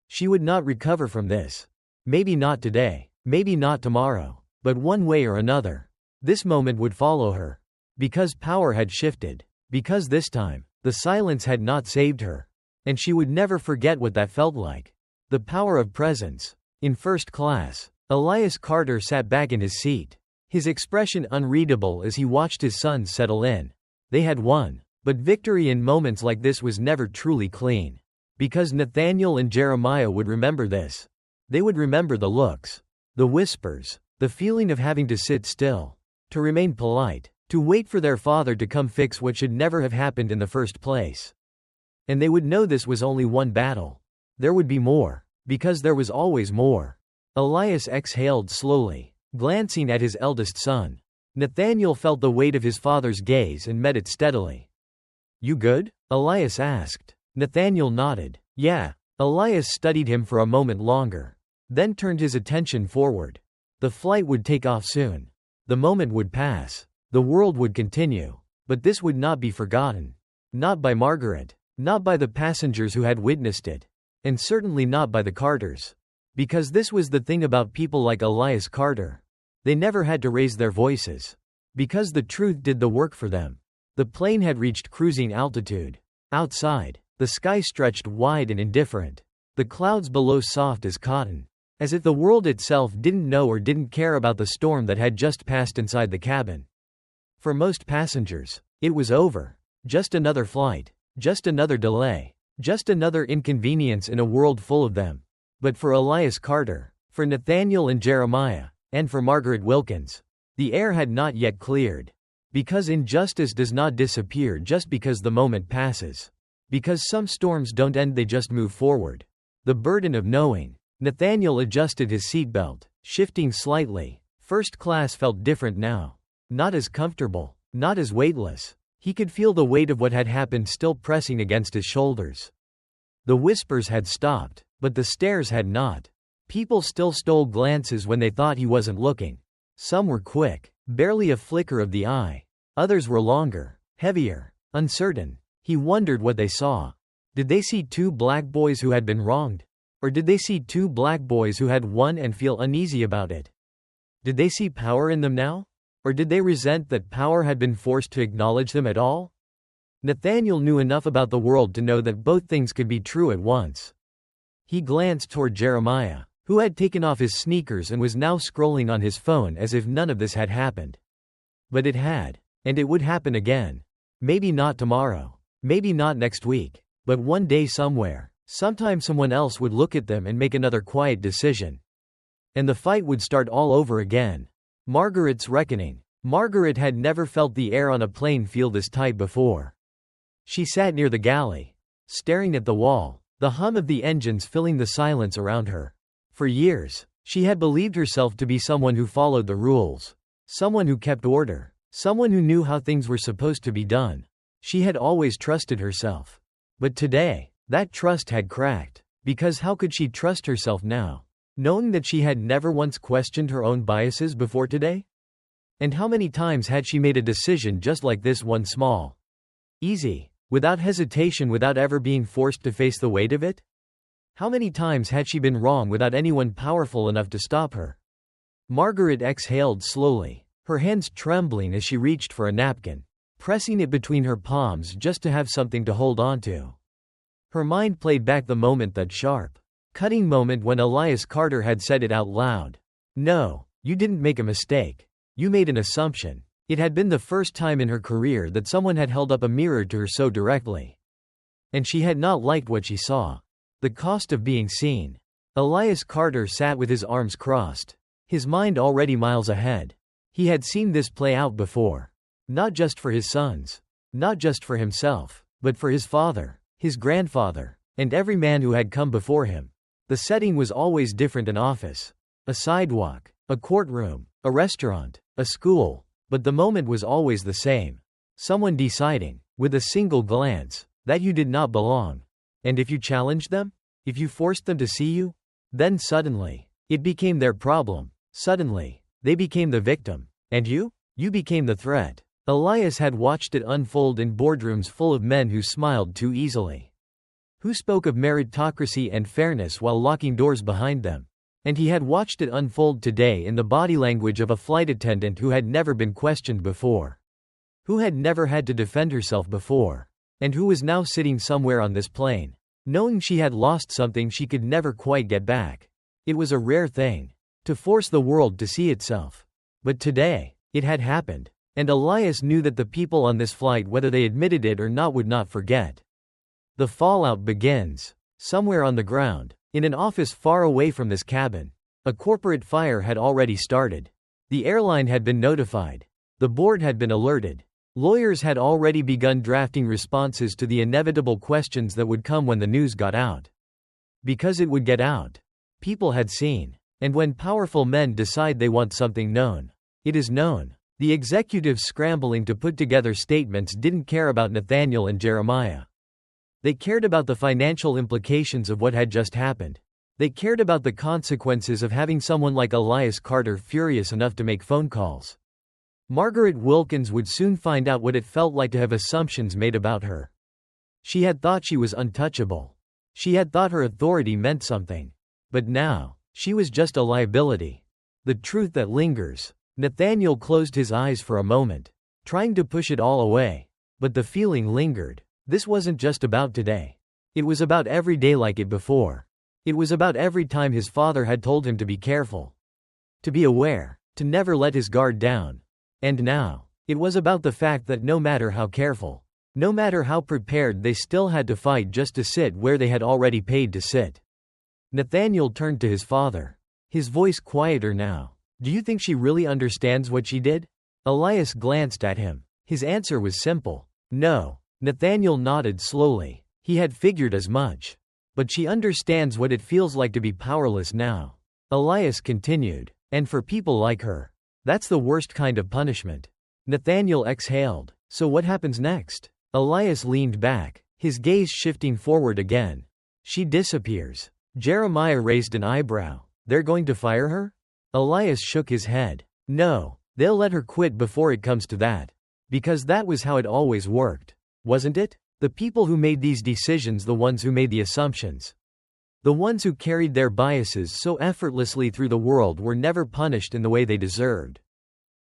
She would not recover from this. Maybe not today, maybe not tomorrow, but one way or another. This moment would follow her. Because power had shifted. Because this time, the silence had not saved her. And she would never forget what that felt like. The power of presence. In first class, Elias Carter sat back in his seat, his expression unreadable as he watched his sons settle in. They had won, but victory in moments like this was never truly clean. Because Nathaniel and Jeremiah would remember this. They would remember the looks, the whispers, the feeling of having to sit still, to remain polite, to wait for their father to come fix what should never have happened in the first place. And they would know this was only one battle. There would be more, because there was always more. Elias exhaled slowly, glancing at his eldest son. Nathaniel felt the weight of his father's gaze and met it steadily. "You good?" Elias asked. Nathaniel nodded. "Yeah." Elias studied him for a moment longer, then turned his attention forward. The flight would take off soon. The moment would pass. The world would continue. But this would not be forgotten. Not by Margaret. Not by the passengers who had witnessed it. And certainly not by the Carters. Because this was the thing about people like Elias Carter. They never had to raise their voices. Because the truth did the work for them. The plane had reached cruising altitude. Outside, the sky stretched wide and indifferent. The clouds below soft as cotton. As if the world itself didn't know or didn't care about the storm that had just passed inside the cabin. For most passengers, it was over. Just another flight. Just another delay. Just another inconvenience in a world full of them. But for Elias Carter, for Nathaniel and Jeremiah, and for Margaret Wilkins, the air had not yet cleared. Because injustice does not disappear just because the moment passes. Because some storms don't end, they just move forward. The burden of knowing. Nathaniel adjusted his seatbelt, shifting slightly. First class felt different now. Not as comfortable, not as weightless. He could feel the weight of what had happened still pressing against his shoulders. The whispers had stopped, but the stares had not. People still stole glances when they thought he wasn't looking. Some were quick, barely a flicker of the eye. Others were longer, heavier, uncertain. He wondered what they saw. Did they see two black boys who had been wronged? Or did they see two black boys who had won and feel uneasy about it? Did they see power in them now? Or did they resent that power had been forced to acknowledge them at all? Nathaniel knew enough about the world to know that both things could be true at once. He glanced toward Jeremiah, who had taken off his sneakers and was now scrolling on his phone as if none of this had happened. But it had. And it would happen again. Maybe not tomorrow. Maybe not next week. But one day somewhere, sometime someone else would look at them and make another quiet decision. And the fight would start all over again. Margaret's reckoning. Margaret had never felt the air on a plane feel this tight before. She sat near the galley, staring at the wall, the hum of the engines filling the silence around her. For years, she had believed herself to be someone who followed the rules. Someone who kept order. Someone who knew how things were supposed to be done. She had always trusted herself. But today, that trust had cracked. Because how could she trust herself now, knowing that she had never once questioned her own biases before today? And how many times had she made a decision just like this one, small, easy, without hesitation, without ever being forced to face the weight of it? How many times had she been wrong without anyone powerful enough to stop her? Margaret exhaled slowly, her hands trembling as she reached for a napkin, pressing it between her palms just to have something to hold on to. Her mind played back the moment, that sharp, cutting moment when Elias Carter had said it out loud. No, you didn't make a mistake. You made an assumption. It had been the first time in her career that someone had held up a mirror to her so directly. And she had not liked what she saw. The cost of being seen. Elias Carter sat with his arms crossed, his mind already miles ahead. He had seen this play out before. Not just for his sons. Not just for himself. But for his father, his grandfather, and every man who had come before him. The setting was always different: an office, a sidewalk, a courtroom, a restaurant, a school. But the moment was always the same. Someone deciding, with a single glance, that you did not belong. And if you challenged them? If you forced them to see you? Then suddenly, it became their problem. Suddenly, they became the victim. And you? You became the threat. Elias had watched it unfold in boardrooms full of men who smiled too easily, who spoke of meritocracy and fairness while locking doors behind them. And he had watched it unfold today in the body language of a flight attendant who had never been questioned before, who had never had to defend herself before, and who was now sitting somewhere on this plane, knowing she had lost something she could never quite get back. It was a rare thing, to force the world to see itself. But today, it had happened. And Elias knew that the people on this flight, whether they admitted it or not, would not forget. The fallout begins. Somewhere on the ground, in an office far away from this cabin, a corporate fire had already started. The airline had been notified. The board had been alerted. Lawyers had already begun drafting responses to the inevitable questions that would come when the news got out. Because it would get out. People had seen. And when powerful men decide they want something known, it is known. The executives scrambling to put together statements didn't care about Nathaniel and Jeremiah. They cared about the financial implications of what had just happened. They cared about the consequences of having someone like Elias Carter furious enough to make phone calls. Margaret Wilkins would soon find out what it felt like to have assumptions made about her. She had thought she was untouchable. She had thought her authority meant something. But now, she was just a liability. The truth that lingers. Nathaniel closed his eyes for a moment, trying to push it all away. But the feeling lingered. This wasn't just about today. It was about every day like it before. It was about every time his father had told him to be careful, to be aware, to never let his guard down. And now, it was about the fact that no matter how careful, No matter how prepared, they still had to fight just to sit where they had already paid to sit. Nathaniel turned to his father. His voice quieter now. "Do you think she really understands what she did?" Elias glanced at him. His answer was simple. "No." Nathaniel nodded slowly. He had figured as much. "But she understands what it feels like to be powerless now." Elias continued. "And for people like her, that's the worst kind of punishment." Nathaniel exhaled. "So what happens next?" Elias leaned back, his gaze shifting forward again. "She disappears." Jeremiah raised an eyebrow. "They're going to fire her?" Elias shook his head. "No, they'll let her quit before it comes to that. Because that was how it always worked. Wasn't it? The people who made these decisions, the ones who made the assumptions, the ones who carried their biases so effortlessly through the world, were never punished in the way they deserved.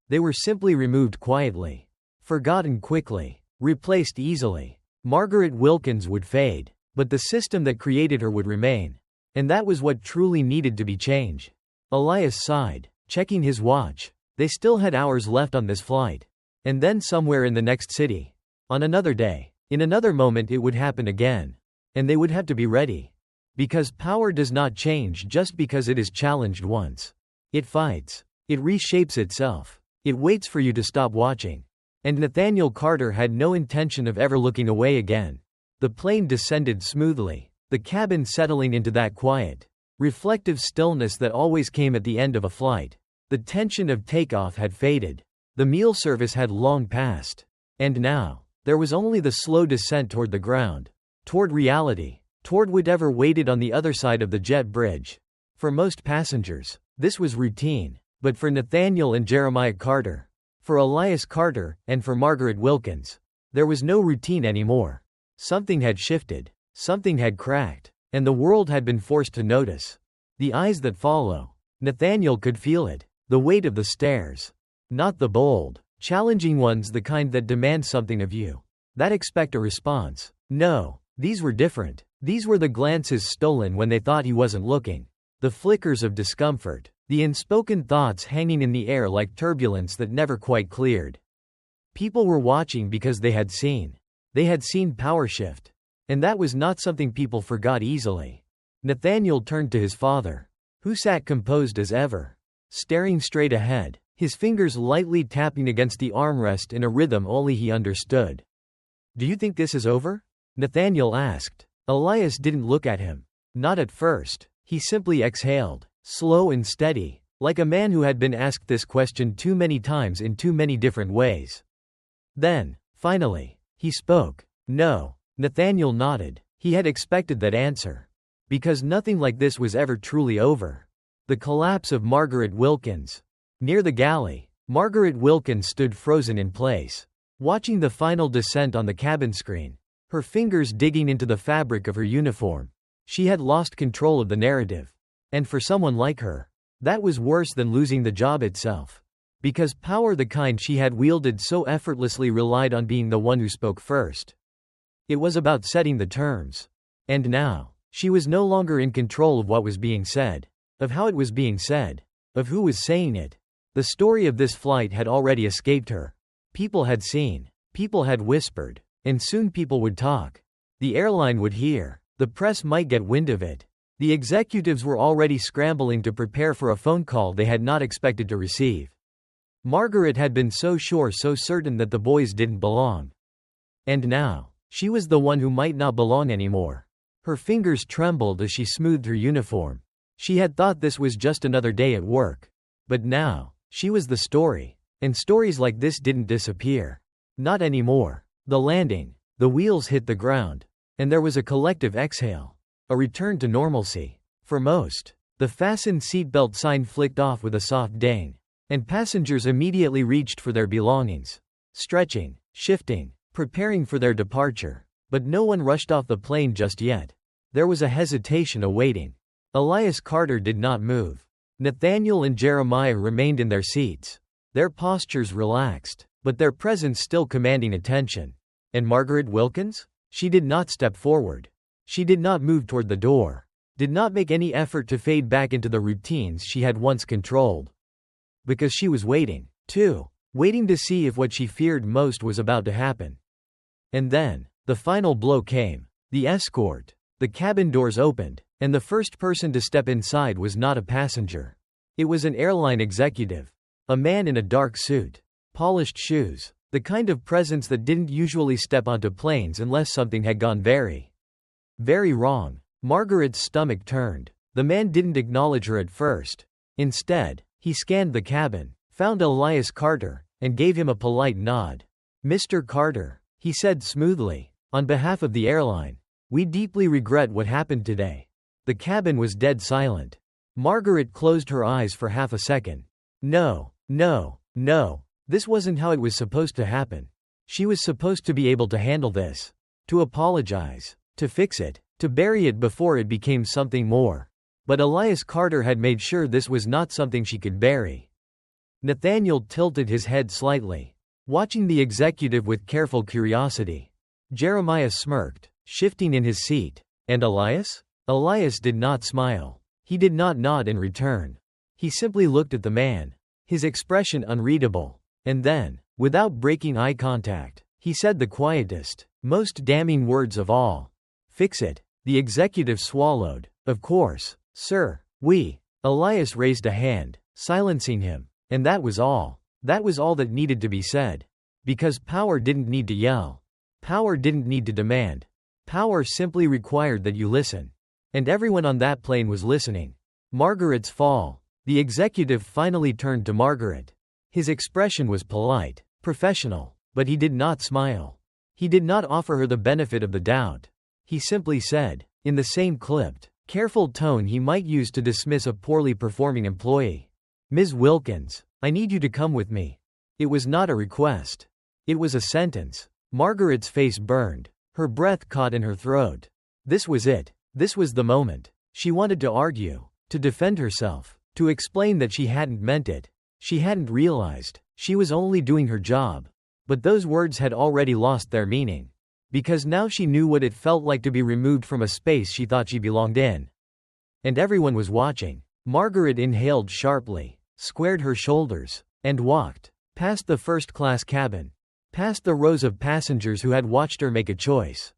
They were simply removed quietly. Forgotten quickly. Replaced easily. Margaret Wilkins would fade. But the system that created her would remain. And that was what truly needed to be changed." Elias sighed, checking his watch. They still had hours left on this flight. And then somewhere in the next city. On another day. In another moment it would happen again. And they would have to be ready. Because power does not change just because it is challenged once. It fights. It reshapes itself. It waits for you to stop watching. And Nathaniel Carter had no intention of ever looking away again. The plane descended smoothly, the cabin settling into that quiet, reflective stillness that always came at the end of a flight. The tension of takeoff had faded. The meal service had long passed. And now, there was only the slow descent toward the ground. Toward reality. Toward whatever waited on the other side of the jet bridge. For most passengers, this was routine. But for Nathaniel and Jeremiah Carter, for Elias Carter, and for Margaret Wilkins, there was no routine anymore. Something had shifted. Something had cracked. And the world had been forced to notice. The eyes that follow. Nathaniel could feel it. The weight of the stares. Not the bold, challenging ones, the kind that demand something of you, that expect a response. No, these were different. These were the glances stolen when they thought he wasn't looking. The flickers of discomfort. The unspoken thoughts hanging in the air like turbulence that never quite cleared. People were watching because they had seen. They had seen power shift. And that was not something people forgot easily. Nathaniel turned to his father, who sat composed as ever, staring straight ahead, his fingers lightly tapping against the armrest in a rhythm only he understood. "Do you think this is over?" Nathaniel asked. Elias didn't look at him. Not at first. He simply exhaled, slow and steady, like a man who had been asked this question too many times in too many different ways. Then, finally, he spoke. "No." Nathaniel nodded. He had expected that answer. Because nothing like this was ever truly over. The collapse of Margaret Wilkins. Near the galley, Margaret Wilkins stood frozen in place, watching the final descent on the cabin screen, her fingers digging into the fabric of her uniform. She had lost control of the narrative. And for someone like her, that was worse than losing the job itself. Because power, the kind she had wielded so effortlessly, relied on being the one who spoke first. It was about setting the terms. And now, she was no longer in control of what was being said, of how it was being said, of who was saying it. The story of this flight had already escaped her. People had seen, people had whispered, and soon people would talk. The airline would hear. The press might get wind of it. The executives were already scrambling to prepare for a phone call they had not expected to receive. Margaret had been so sure, so certain that the boys didn't belong. And now, she was the one who might not belong anymore. Her fingers trembled as she smoothed her uniform. She had thought this was just another day at work. But now, she was the story. And stories like this didn't disappear. Not anymore. The landing. The wheels hit the ground. And there was a collective exhale. A return to normalcy. For most, the fasten seatbelt sign flicked off with a soft ding. And passengers immediately reached for their belongings. Stretching, shifting, preparing for their departure. But no one rushed off the plane just yet. There was a hesitation awaiting. Elias Carter did not move. Nathaniel and Jeremiah remained in their seats. Their postures relaxed, but their presence still commanding attention. And Margaret Wilkins? She did not step forward. She did not move toward the door. Did not make any effort to fade back into the routines she had once controlled. Because she was waiting, too. Waiting to see if what she feared most was about to happen. And then, the final blow came. The escort. The cabin doors opened, and the first person to step inside was not a passenger. It was an airline executive. A man in a dark suit. Polished shoes. The kind of presence that didn't usually step onto planes unless something had gone very, very wrong. Margaret's stomach turned. The man didn't acknowledge her at first. Instead, he scanned the cabin, found Elias Carter, and gave him a polite nod. "Mr. Carter," he said smoothly, "on behalf of the airline, we deeply regret what happened today." The cabin was dead silent. Margaret closed her eyes for half a second. No, no, no. This wasn't how it was supposed to happen. She was supposed to be able to handle this. To apologize. To fix it. To bury it before it became something more. But Elias Carter had made sure this was not something she could bury. Nathaniel tilted his head slightly, watching the executive with careful curiosity. Jeremiah smirked, shifting in his seat. And Elias? Elias did not smile. He did not nod in return. He simply looked at the man, his expression unreadable. And then, without breaking eye contact, he said the quietest, most damning words of all. "Fix it." The executive swallowed. "Of course, sir, we." Elias raised a hand, silencing him. And that was all. That was all that needed to be said. Because power didn't need to yell. Power didn't need to demand. Power simply required that you listen. And everyone on that plane was listening. Margaret's fall. The executive finally turned to Margaret. His expression was polite, professional, but he did not smile. He did not offer her the benefit of the doubt. He simply said, in the same clipped, careful tone he might use to dismiss a poorly performing employee, "Ms. Wilkins, I need you to come with me." It was not a request. It was a sentence. Margaret's face burned. Her breath caught in her throat. This was it. This was the moment. She wanted to argue, to defend herself, to explain that she hadn't meant it. She hadn't realized. She was only doing her job. But those words had already lost their meaning. Because now she knew what it felt like to be removed from a space she thought she belonged in. And everyone was watching. Margaret inhaled sharply, squared her shoulders, and walked past the first-class cabin, past the rows of passengers who had watched her make a choice,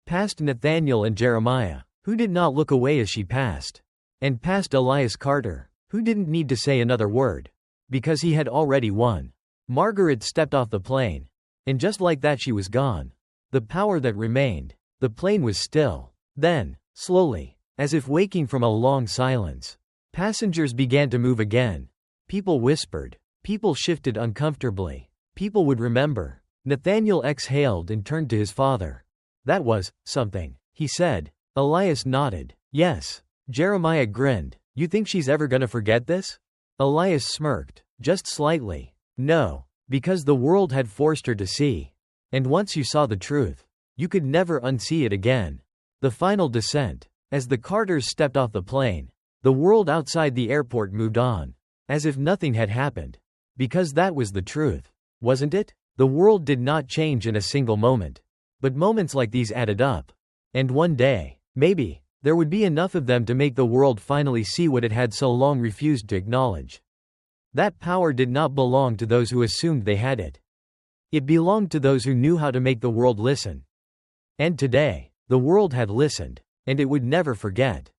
past Nathaniel and Jeremiah, who did not look away as she passed, and past Elias Carter, who didn't need to say another word. Because he had already won. Margaret stepped off the plane. And just like that she was gone. The power that remained. The plane was still. Then, slowly, as if waking from a long silence, passengers began to move again. People whispered. People shifted uncomfortably. People would remember. Nathaniel exhaled and turned to his father. "That was something," he said. Elias nodded. "Yes." Jeremiah grinned. "You think she's ever gonna forget this?" Elias smirked, just slightly. "No. Because the world had forced her to see. And once you saw the truth, you could never unsee it again." The final descent. As the Carters stepped off the plane, the world outside the airport moved on. As if nothing had happened. Because that was the truth. Wasn't it? The world did not change in a single moment. But moments like these added up. And one day, maybe, there would be enough of them to make the world finally see what it had so long refused to acknowledge. That power did not belong to those who assumed they had it. It belonged to those who knew how to make the world listen. And today, the world had listened, and it would never forget.